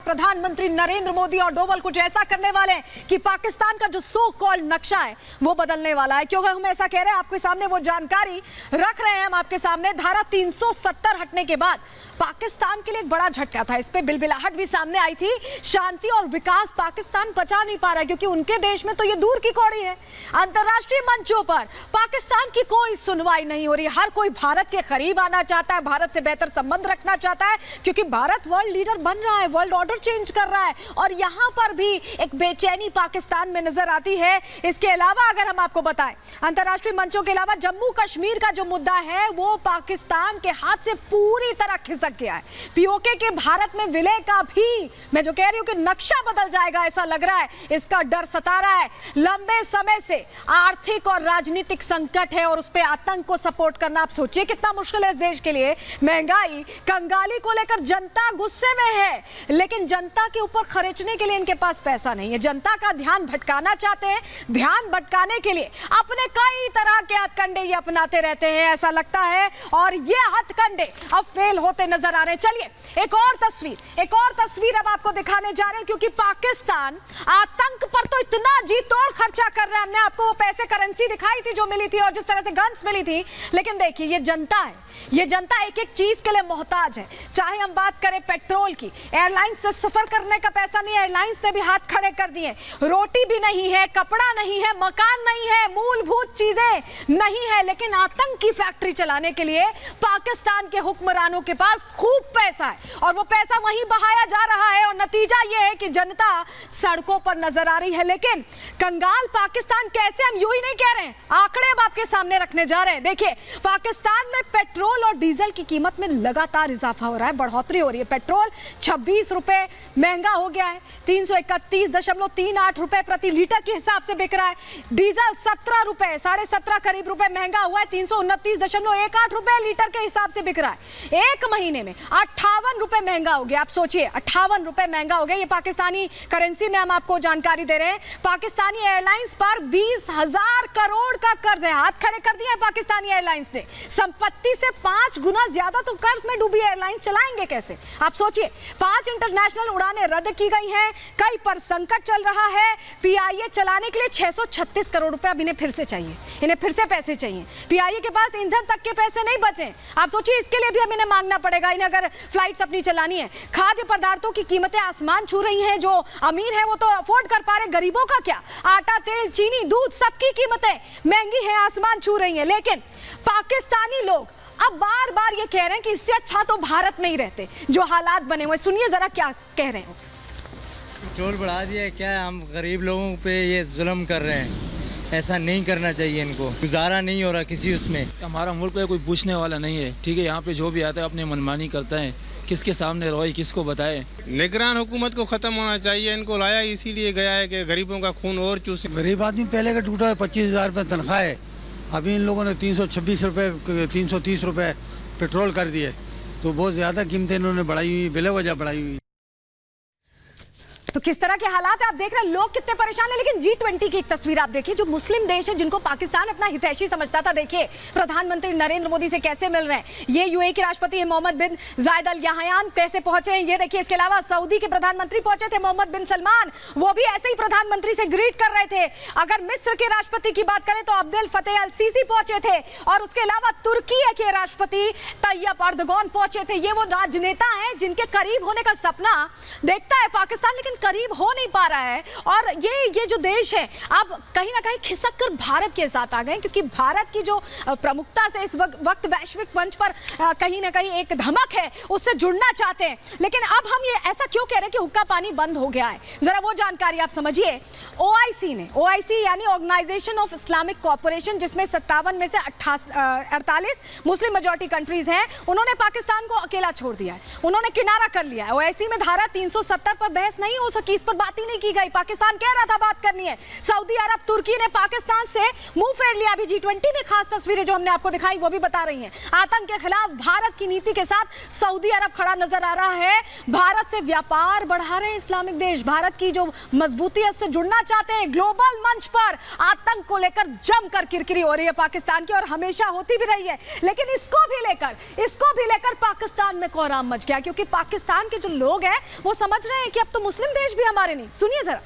प्रधानमंत्री नरेंद्र मोदी और डोभाल कुछ ऐसा करने वाले हैं कि पाकिस्तान का जो सो कॉल्ड नक्शा है वो बदलने वाला है। क्योंकि हम ऐसा कह रहे हैं, आपके सामने वो जानकारी रख रहे हैं हम आपके सामने। धारा 370 हटने के बाद पाकिस्तान के लिए एक बड़ा झटका था। इस पे बिलबिलाहट भी सामने आई थी। शांति और विकास पाकिस्तान पचा नहीं पा रहा है, क्योंकि उनके देश में तो ये दूर की कौड़ी है। अंतर्राष्ट्रीय मंचों पर पाकिस्तान की कोई सुनवाई नहीं हो रही। हर कोई भारत के करीब आना चाहता है, भारत से बेहतर संबंध रखना चाहता है, क्योंकि भारत वर्ल्ड लीडर बन रहा है, वर्ल्ड ऑर्डर चेंज कर रहा है। और यहां पर भी एक बेचैनी पाकिस्तान में नजर आती है। इसके अलावा अगर हम आपको बताएं, अंतर्राष्ट्रीय मंचों के अलावा जम्मू कश्मीर का जो मुद्दा है वो पाकिस्तान के हाथ से पूरी तरह खिसक गया है। पीओके के भारत में विलय का भी, मैं जो कह रही हूं कि नक्शा बदल जाएगा ऐसा लग रहा है, इसका डर सता रहा है। लंबे समय से आर्थिक और राजनीतिक संकट है और उस पे आतंक को सपोर्ट करना, आप सोचिए कितना मुश्किल है इस देश के लिए। महंगाई, कंगाली को लेकर जनता गुस्से में है, लेकिन जनता के ऊपर खर्चने के लिए इनके पास पैसा नहीं है। जनता का ध्यान भटकाना चाहते हैं। ध्यान भटकाने के लिए अपने कई तरह के हथकंडे ये अपनाते रहते हैं ऐसा लगता है, और ये हथकंडे अब फेल होते नजर आ रहे हैं। चलिए एक और तस्वीर अब आपको दिखाने जा रहे हैं, क्योंकि पाकिस्तान आतंक पर तो इतना जी तोड़ खर्चा कर रहा है। हमने आपको वो पैसे, करेंसी दिखाई थी जो मिली थी और जिस तरह से गन्स मिली थी, लेकिन देखिए ये जनता है, ये जनता एक एक चीज के लिए मोहताज है। चाहे हम बात करें पेट्रोल की, एयरलाइंस से सफर करने का पैसा नहीं है, एयरलाइंस ने भी हाथ खड़े कर दिए। रोटी भी नहीं है, कपड़ा नहीं है, मकान नहीं है, मूलभूत चीजें नहीं है, लेकिन आतंक की फैक्ट्री चलाने के लिए पाकिस्तान के हुक्मरानों के पास खूब पैसा है और वो पैसा वहीं बहाया जा रहा है। और नतीजा ये है कि जनता सड़कों पर नजर आ रही है। लेकिन कंगाल पाकिस्तान कैसे, हम यूं ही नहीं कह रहे हैं, आंकड़े अब आपके सामने रखने जा रहे हैं। देखिए पाकिस्तान में पेट्रोल और डीजल की कीमत में लगातार इजाफा हो रहा है, बढ़ोतरी हो रही है। पेट्रोल 26 रुपए महंगा हो गया है, 331.38 रुपए प्रति लीटर के हिसाब से बिक रहा है। डीजल 17 रुपए, 17.5 करीब रुपए महंगा हुआ है, 329.18 रुपए लीटर के हिसाब से बिक रहा है। एक महीने में 58 रुपए महंगा हो गया। आप सोचिए 58 रुपए महंगा हो गया। ये पाकिस्तानी करेंसी में हम आपको जानकारी दे रहे हैं। पाकिस्तानी एयरलाइंस पर 20,000 करोड़ का कर्ज है। हाथ खड़े कर दिया है पाकिस्तानी एयरलाइंस ने। संपत्ति से 5 गुना ज्यादा तो कर्ज में डूबी एयरलाइंस चलाएंगे कैसे? आप सोचिए 5 इंटरनेशनल उड़ानें रद्द की गई हैं, कई पर संकट चल रहा है। पीआईए चलाने के लिए 636 करोड़ रुपए अब इन्हें फिर से चाहिए, इन्हें फिर से पैसे चाहिए। पीआईए के पास ईंधन तक के पैसे नहीं बचे। आप सोचिए इसके लिए भी अब इन्हें मांगना पड़ेगा, इन्हें अगर फ्लाइट्स अपनी चलानी है। खाद्य पदार्थों की कीमतें आसमान छू रही हैं। जो अमीर है वो तो अफोर्ड कर पा रहे, गरीबों का क्या? आटा, तेल, चीनी, दूध, सबकी कीमतें महंगी हैं, आसमान छू रही हैं। लेकिन पाकिस्तानी लोग अब बार बार ये कह रहे हैं कि इससे अच्छा तो भारत में ही रहते, जो हालात बने हुए। सुनिए जरा क्या कह रहे हो। पेट्रोल बढ़ा दिया है, क्या हम गरीब लोगों पे ये जुल्म कर रहे हैं, ऐसा नहीं करना चाहिए। इनको गुजारा नहीं हो रहा किसी उसमें। हमारा मुल्क है, कोई पूछने वाला नहीं है, ठीक है। यहाँ पे जो भी आता है अपनी मनमानी करता है, किसके सामने रोए, किसको बताए। निगरान हुकूमत को खत्म होना चाहिए। इनको लाया इसीलिए गया है कि गरीबों का खून और चूसे। गरीब आदमी पहले का टूटा है, 25,000 रुपये तनख्वाह है। अभी इन लोगों ने 326 रुपये, 330 रुपये पेट्रोल कर दिए, तो बहुत ज़्यादा कीमतें इन्होंने बढ़ाई हुई, बिले वजह बढ़ाई हुई। तो किस तरह के हालात है आप देख रहे हैं, लोग कितने परेशान हैं। लेकिन G20 की एक तस्वीर आप देखिए, जो मुस्लिम देश है जिनको पाकिस्तान अपना हितैषी समझता था, देखिए प्रधानमंत्री नरेंद्र मोदी से कैसे मिल रहे हैं। ये यूएई के राष्ट्रपति हैं मोहम्मद बिन जायद अल नाहयान कैसे पहुंचे हैं, ये देखिए। इसके अलावा सऊदी के प्रधानमंत्री पहुंचे थे मोहम्मद बिन सलमान, वो भी ऐसे ही प्रधानमंत्री से ग्रीट कर रहे थे। अगर मिस्र के राष्ट्रपति की बात करें तो अब्देल फतेह अल सीसी पहुंचे थे, और उसके अलावा तुर्की के राष्ट्रपति तैयब अर्दगोन पहुंचे थे। ये वो राजनेता हैं जिनके करीब होने का सपना देखता है पाकिस्तान, लेकिन करीब हो नहीं पा रहा है। और ये जो देश है अब कहीं ना कहीं खिसक कर भारत के साथ आ गए, क्योंकि भारत की जो प्रमुखता से इस वक्त वैश्विक मंच पर कहीं ना कहीं एक धमक है, उससे जुड़ना चाहते हैं। लेकिन अब हम ये ऐसा क्यों कह रहे हैं कि हुक्का पानी बंद हो गया है, जरा वो जानकारी आप समझिए। ओआईसी ने, ओआईसी यानी ऑर्गेनाइजेशन ऑफ इस्लामिक कॉर्पोरेशन, जिसमें 57 में से 48 मुस्लिम मेजॉरिटी कंट्रीज हैं, उन्होंने पाकिस्तान को अकेला छोड़ दिया है, उन्होंने किनारा कर लिया है। ओआईसी में धारा 370 पर बहस नहीं हो हो सकी, इस पर बात ही नहीं की गई। पाकिस्तान कह रहा था बात करनी है। सऊदी अरब, तुर्की ने पाकिस्तान से मुंह फेर लिया। अभी G20 में खास तस्वीरें जो हमने आपको दिखाई वो भी बता रही हैं, आतंक के खिलाफ भारत की नीति के साथ सऊदी अरब खड़ा नजर आ रहा है। भारत से व्यापार बढ़ा रहे हैं इस्लामिक देश, भारत की जो मजबूती है उससे जुड़ना चाहते हैं। ग्लोबल मंच पर आतंक को लेकर जमकर किरकिरी हो रही है पाकिस्तान की, और हमेशा होती भी रही है। लेकिन इसको भी लेकर पाकिस्तान में कोहराम मच गया, क्योंकि पाकिस्तान के जो लोग हैं वो समझ रहे हैं कि अब तो मुस्लिम देश भी हमारे नहीं। सुनिए जरा।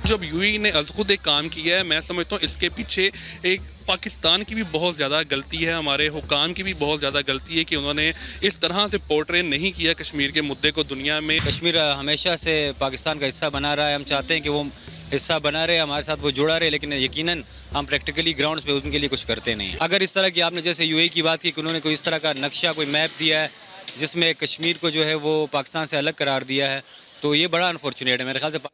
जब यूएई ने खुद एक काम किया है, मैं समझता हूँ इसके पीछे एक पाकिस्तान की भी बहुत ज़्यादा गलती है, हमारे हुकाम की भी बहुत ज़्यादा गलती है कि उन्होंने इस तरह से पोर्ट्रे नहीं किया कश्मीर के मुद्दे को दुनिया में। कश्मीर हमेशा से पाकिस्तान का हिस्सा बना रहा है, हम चाहते हैं कि वो हिस्सा बना रहे, हमारे साथ वो जुड़ा रहे, लेकिन यकीनन हम प्रैक्टिकली ग्राउंड्स पे उनके लिए कुछ करते नहीं। अगर इस तरह की आपने जैसे यूएई की बात की कि उन्होंने कोई इस तरह का नक्शा, कोई मैप दिया है जिसमें कश्मीर को जो है वो पाकिस्तान से अलग करार दिया है, तो ये बड़ा अनफॉर्चुनेट है मेरे ख्याल से।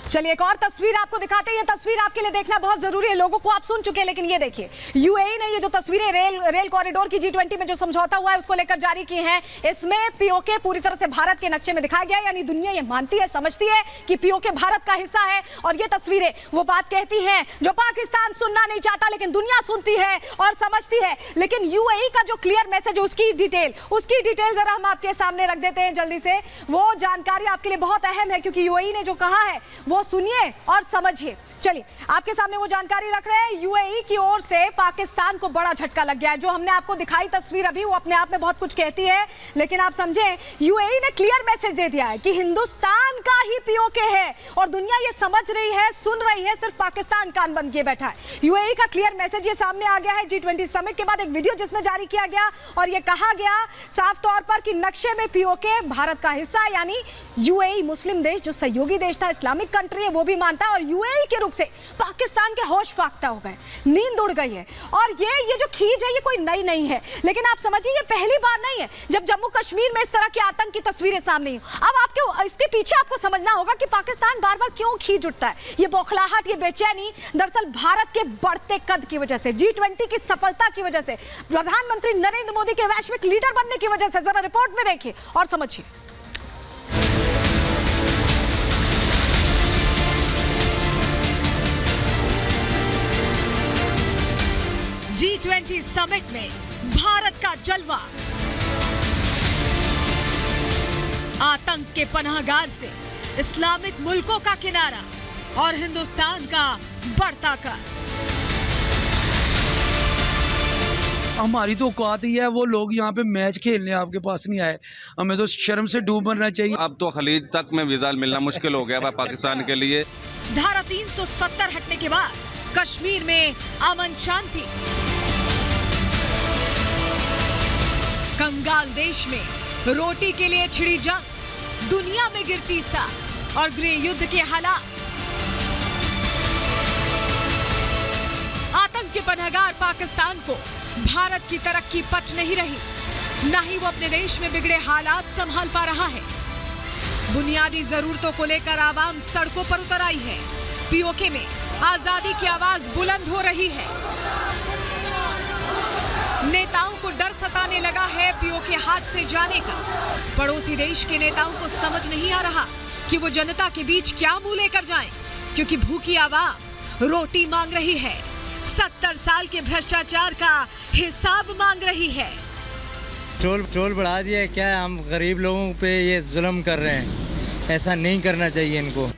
चलिए एक और तस्वीर आपको दिखाते हैं। ये तस्वीर आपके लिए देखना बहुत जरूरी है। लोगों को आप सुन चुके हैं, लेकिन ये देखिए, यूएई ने ये जो तस्वीरें रेल कॉरिडोर की G20 में जो समझौता हुआ है उसको लेकर जारी की हैं। इसमें पीओके पूरी तरह से भारत के नक्शे में दिखाया गया है, यानी दुनिया ये मानती है, समझती है कि पीओके भारत का हिस्सा है। और ये तस्वीरें वो बात कहती हैं जो पाकिस्तान सुनना नहीं चाहता, लेकिन दुनिया सुनती है और समझती है। लेकिन यूएई का जो क्लियर मैसेज है उसकी डिटेल जरा हम आपके सामने रख देते हैं जल्दी से। वो जानकारी आपके लिए बहुत अहम है, क्योंकि यूएई ने जो कहा है वो सुनिए और समझिए। चलिए आपके सामने वो जानकारी रख रहे हैं। यूएई की ओर से पाकिस्तान को बड़ा झटका लग गया है। जो हमने आपको दिखाई तस्वीर अभी, वो अपने आप में बहुत कुछ कहती है, लेकिन आप समझें, यूएई ने क्लियर मैसेज दे दिया है कि हिंदुस्तान का ही पीओके है, और दुनिया ये समझ रही है, सुन रही है, सिर्फ पाकिस्तान कान बंद किए बैठा है। यूएई का क्लियर मैसेज ये सामने आ गया है G20 समिट के बाद एक वीडियो जिसमें जारी किया गया, और ये कहा गया साफ तौर पर कि नक्शे में पीओके भारत का हिस्सा है। यानी यूएई मुस्लिम देश, जो सहयोगी देश था, इस्लामिक कंट्री है, वो भी मानता है। और यूएई के रुख से पाकिस्तान के होश फाख्ता हो गए, नींद उड़ गई है। और ये जो खींच है ये कोई नई नहीं है, लेकिन आप समझिए ये पहली बार नहीं है जब जम्मू कश्मीर में इस तरह की आतंक की तस्वीरें सामने आई। अब आपके इसके पीछे आपको समझना होगा कि पाकिस्तान बार बार क्यों खींच उठता है। ये बौखलाहट, ये बेचैनी दरअसल भारत के बढ़ते कद की वजह से, G20 की सफलता की वजह से, प्रधानमंत्री नरेंद्र मोदी के वैश्विक लीडर बनने की वजह से। जरा रिपोर्ट में देखिए और समझिए। G20 समिट में भारत का जलवा, आतंक के पनाहगार से इस्लामिक मुल्कों का किनारा और हिंदुस्तान का बढ़ता कद। हमारी तो औकात ही है, वो लोग यहाँ पे मैच खेलने आपके पास नहीं आए, हमें तो शर्म से डूब मरना चाहिए। अब तो खलीज तक में वीजा मिलना मुश्किल हो गया है पाकिस्तान के लिए। धारा 370 हटने के बाद कश्मीर में अमन शांति, कंगाल देश में रोटी के लिए छिड़ी जंग, दुनिया में गिरती सा और गृह युद्ध के हालात। आतंक के पनाहगार पाकिस्तान को भारत की तरक्की पच नहीं रही, न ही वो अपने देश में बिगड़े हालात संभाल पा रहा है। बुनियादी जरूरतों को लेकर आवाम सड़कों पर उतर आई है। पीओके में आजादी की आवाज बुलंद हो रही है। नेताओं को डर सताने लगा है पीओके हाथ से जाने का। पड़ोसी देश के नेताओं को समझ नहीं आ रहा कि वो जनता के बीच क्या मुंह लेकर जाएं, क्योंकि भूखी आवाम रोटी मांग रही है, 70 साल के भ्रष्टाचार का हिसाब मांग रही है। टोल बढ़ा दिया है क्या? हम गरीब लोगों पे ये जुल्म कर रहे हैं, ऐसा नहीं करना चाहिए इनको।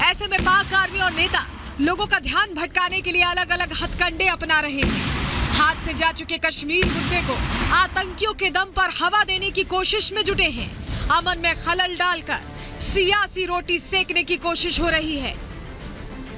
ऐसे में पाक आर्मी और नेता लोगों का ध्यान भटकाने के लिए अलग अलग हथकंडे अपना रहे हैं। हाथ से जा चुके कश्मीर मुद्दे को आतंकियों के दम पर हवा देने की कोशिश में जुटे हैं। अमन में खलल डालकर सियासी रोटी सेकने की कोशिश हो रही है।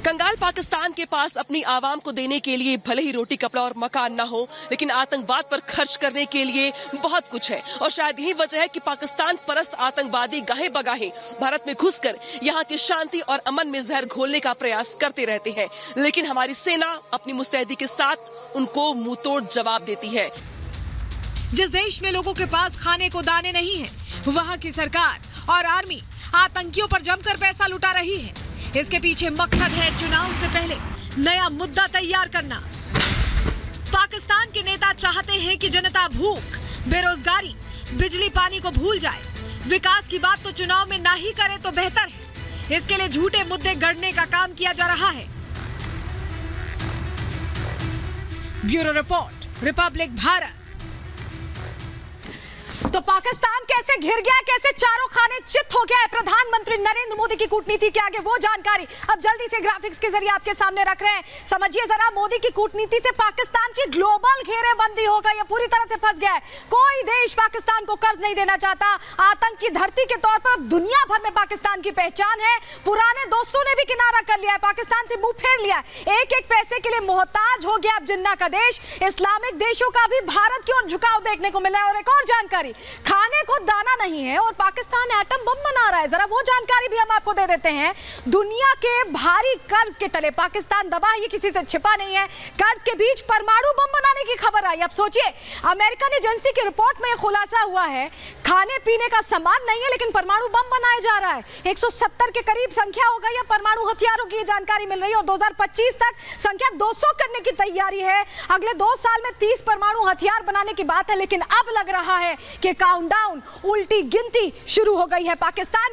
कंगाल पाकिस्तान के पास अपनी आवाम को देने के लिए भले ही रोटी, कपड़ा और मकान ना हो, लेकिन आतंकवाद पर खर्च करने के लिए बहुत कुछ है। और शायद यही वजह है कि पाकिस्तान परस्त आतंकवादी गाहे बगाहे भारत में घुसकर यहाँ की शांति और अमन में जहर घोलने का प्रयास करते रहते हैं। लेकिन हमारी सेना अपनी मुस्तैदी के साथ उनको मुंहतोड़ जवाब देती है। जिस देश में लोगों के पास खाने को दाने नहीं है, वहाँ की सरकार और आर्मी आतंकियों पर जमकर पैसा लुटा रही है। इसके पीछे मकसद है चुनाव से पहले नया मुद्दा तैयार करना। पाकिस्तान के नेता चाहते हैं कि जनता भूख, बेरोजगारी, बिजली पानी को भूल जाए। विकास की बात तो चुनाव में ना ही करे तो बेहतर है। इसके लिए झूठे मुद्दे गढ़ने का काम किया जा रहा है। Bureau report, Republic Bharat. तो पाकिस्तान कैसे घिर गया, कैसे चारों खाने चित हो गया है प्रधानमंत्री नरेंद्र मोदी की कूटनीति के आगे, वो जानकारी अब जल्दी से ग्राफिक्स के जरिए आपके सामने रख रहे हैं। समझिए जरा, मोदी की कूटनीति से पाकिस्तान की ग्लोबल घेरेबंदी हो गई है, पूरी तरह से फंस गया है। कोई देश पाकिस्तान को कर्ज नहीं देना चाहता। आतंक की धरती के तौर पर अब दुनिया भर में पाकिस्तान की पहचान है। पुराने दोस्तों ने भी किनारा कर लिया है, पाकिस्तान से मुंह फेर लिया है। एक एक पैसे के लिए मोहताज हो गया अब जिन्ना का देश। इस्लामिक देशों का भी भारत की ओर झुकाव देखने को मिला है। और एक और जानकारी, खाने को दाना नहीं है और पाकिस्तान एटम बम बना रहा है। जरा वो जानकारी भी हम आपको दे देते हैं। दुनिया के भारी कर्ज के तले पाकिस्तान दबा है, ये किसी से छिपा नहीं है। कर्ज के बीच परमाणु बम बनाने की खबर आई। अब सोचिए, अमेरिकन एजेंसी की रिपोर्ट में खुलासा हुआ है, खाने पीने का सामान नहीं है लेकिन परमाणु बम बनाया जा रहा है। 170 के करीब संख्या हो गई है परमाणु हथियारों की, जानकारी मिल रही है। और 2025 तक संख्या 200 करने की तैयारी है। अगले 2 साल में 30 परमाणु हथियार बनाने की बात है। लेकिन अब लग रहा है कि काउंटडाउन, उल्टी गिनती शुरू हो गई है पाकिस्तान की।